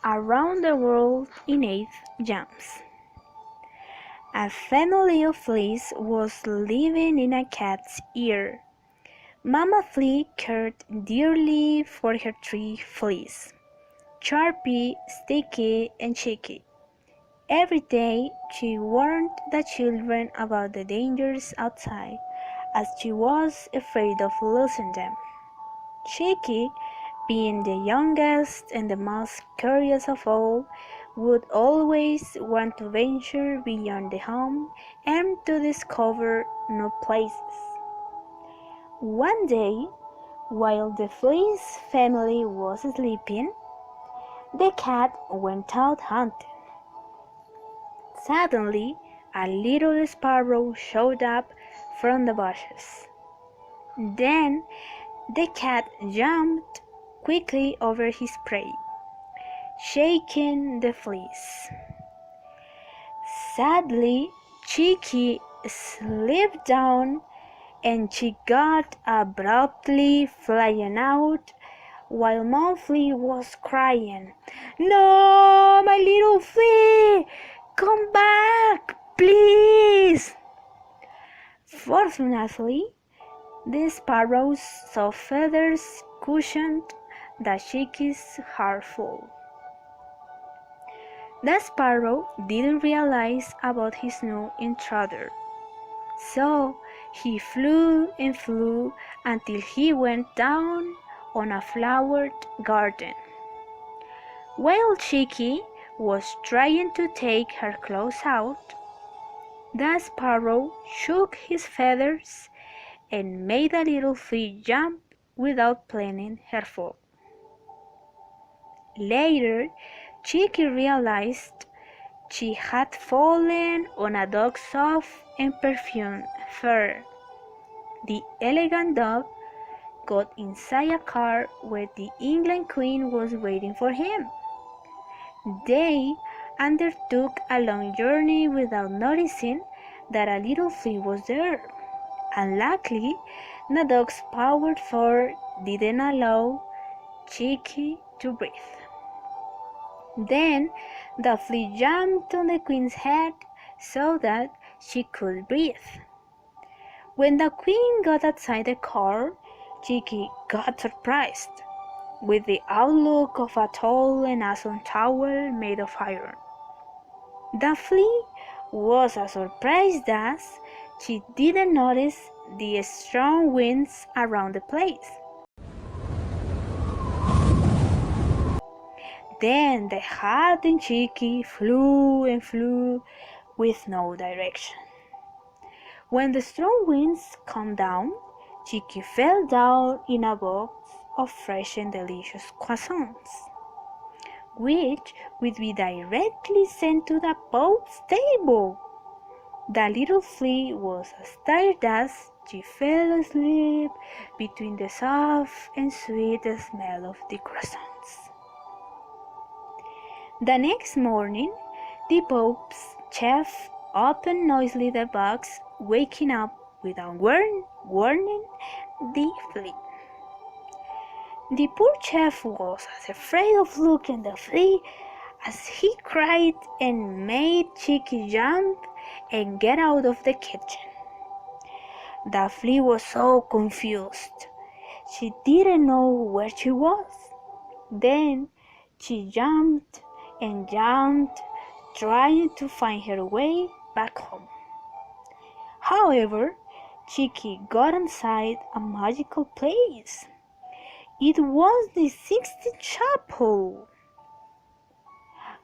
Around the world in 8 jumps. A family of fleas was living in a cat's ear. Mama Flea cared dearly for her 3 fleas, Sharpie, Sticky, and Cheeky. Every day she warned the children about the dangers outside, as she was afraid of losing them. Cheeky, being the youngest and the most curious of all, would always want to venture beyond the home and to discover new places. One day, while the flea's family was sleeping, the cat went out hunting. Suddenly, a little sparrow showed up from the bushes. Then the cat jumped quickly over his prey, shaking the fleas. Sadly, Cheeky slipped down and she got abruptly flying out while Mom Flea was crying, "No, my little flea! Come back, please!" Fortunately, the sparrow's soft feathers cushioned the Cheeky's hard fall. The sparrow didn't realize about his new intruder, so he flew and flew until he went down on a flowered garden. While Cheeky was trying to take her claws out, the sparrow shook his feathers and made the little flea jump without planning her fall. Later, Cheeky realized she had fallen on a dog's soft and perfumed fur. The elegant dog got inside a car where the England Queen was waiting for him. They undertook a long journey without noticing that a little flea was there. Unluckily, the dog's powered fur didn't allow Cheeky to breathe. Then the flea jumped on the Queen's head so that she could breathe. When the Queen got outside the car, Cheeky got surprised with the outlook of a tall and awesome tower made of iron. The flea was as surprised as she didn't notice the strong winds around the place. Then the hat and Cheeky flew and flew with no direction. When the strong winds calmed down, Cheeky fell down in a box of fresh and delicious croissants, which would be directly sent to the Pope's table. The little flea was as tired as she fell asleep between the soft and sweet smell of the croissants. The next morning, the Pope's chef opened noisily the box, waking up without warning the flea. The poor chef was as afraid of looking at the flea as he cried and made Cheeky jump and get out of the kitchen. The flea was so confused. She didn't know where she was. Then she jumped and jumped, trying to find her way back home. However, Cheeky got inside a magical place. It was the Sixteenth Chapel.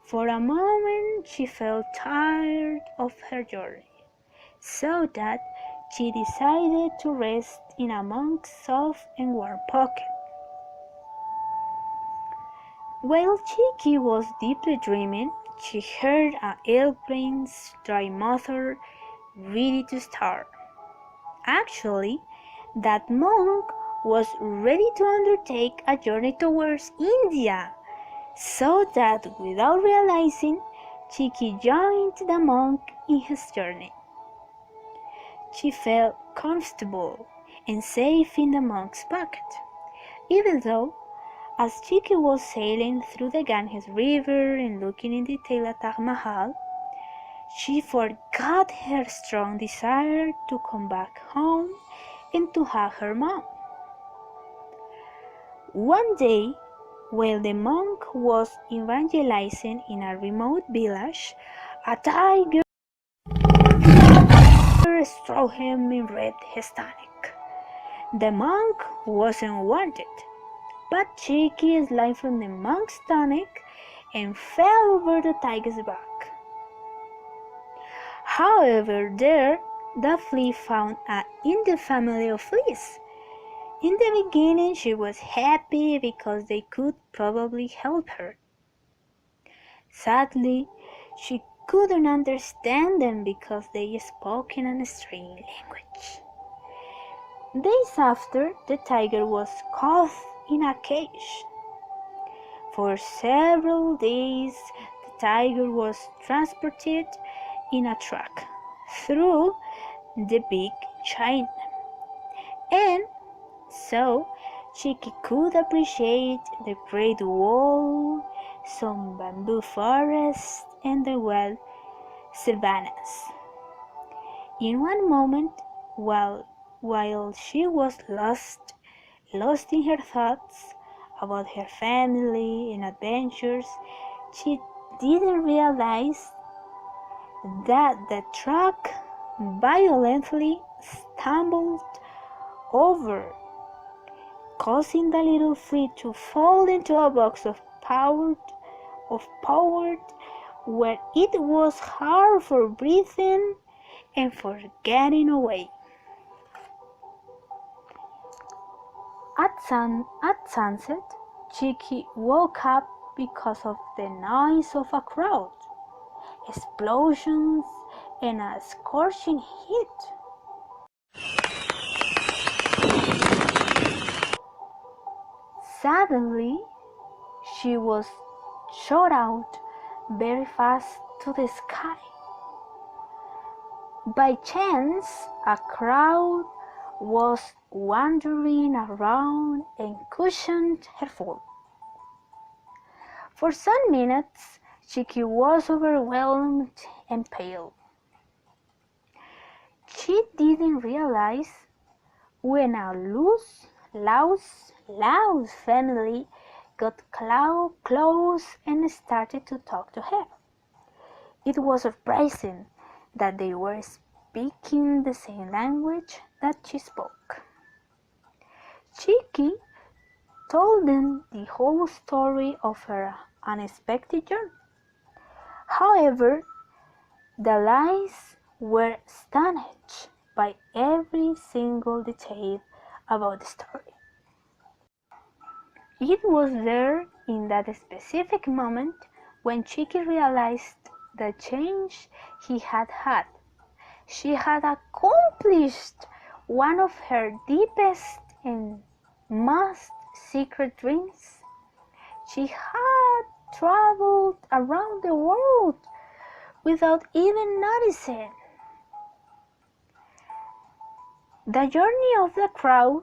For a moment she felt tired of her journey, so that she decided to rest in a monk's soft and warm pocket. While Cheeky was deeply dreaming, she heard an airplane's dry motor ready to start. Actually, that monk was ready to undertake a journey towards India, so that without realizing, Cheeky joined the monk in his journey. She felt comfortable and safe in the monk's pocket, even though As Chiki was sailing through the Ganges River and looking in detail at Taj Mahal, she forgot her strong desire to come back home and to hug her mom. One day, while the monk was evangelizing in a remote village, a tiger struck him and ripped his stomach. The monk wasn't wanted, but Chiki slid from the monk's stomach and fell over the tiger's back. However, there, the flea found in the family of fleas. In the beginning, she was happy because they could probably help her. Sadly, she couldn't understand them because they spoke in a strange language. Days after, the tiger was caught in a cage. For several days, the tiger was transported in a truck through the big China. And so Chiki could appreciate the Great Wall, some bamboo forests, and the wild savannas. In one moment, while she was lost in her thoughts about her family and adventures, she didn't realize that the truck violently stumbled over, causing the little flea to fall into a box of powder where it was hard for breathing and for getting away. At sunset, Chiki woke up because of the noise of a crowd, explosions, and a scorching heat. Suddenly, she was shot out very fast to the sky. By chance, a crowd was wandering around and cushioned her fall. For some minutes, Chiki was overwhelmed and pale. She didn't realize when a loud family got close and started to talk to her. It was surprising that they were speaking the same language that she spoke. Chiki told them the whole story of her unexpected journey. However, the lies were astonished by every single detail about the story. It was there in that specific moment when Chiki realized the change he had had. She had accomplished one of her deepest and most secret dreams. She had traveled around the world without even noticing. The journey of the crowd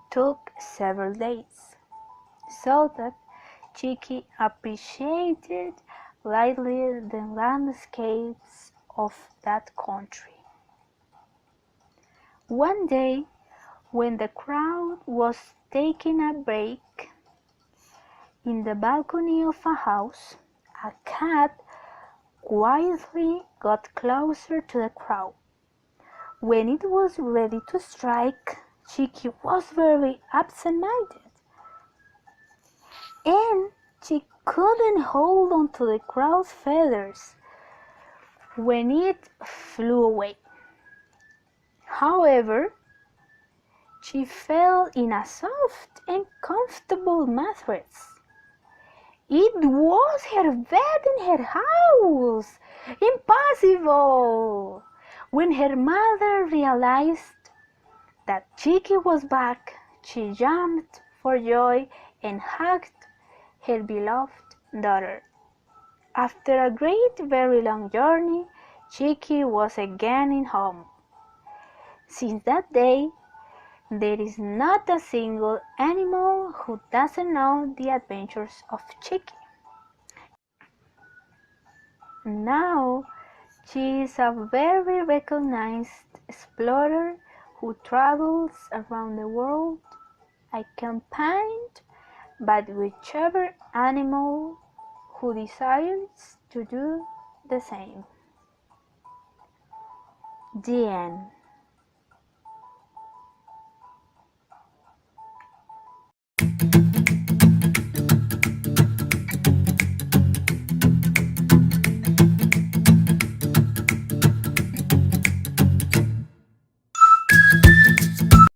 took several days, so that Chiki appreciated lightly the landscapes of that country. One day, when the crowd was taking a break in the balcony of a house, a cat quietly got closer to the crowd. When it was ready to strike, Chiki was very absent-minded, and she couldn't hold on to the crow's feathers when it flew away. However, she fell in a soft and comfortable mattress. It was her bed in her house. Impossible! When her mother realized that Chiki was back, she jumped for joy and hugged her beloved daughter. After a very long journey, Chiki was again in home. Since that day, There is not a single animal who doesn't know the adventures of Chicky. Now, she is a very recognized explorer who travels around the world, accompanied by whichever animal who desires to do the same. The end.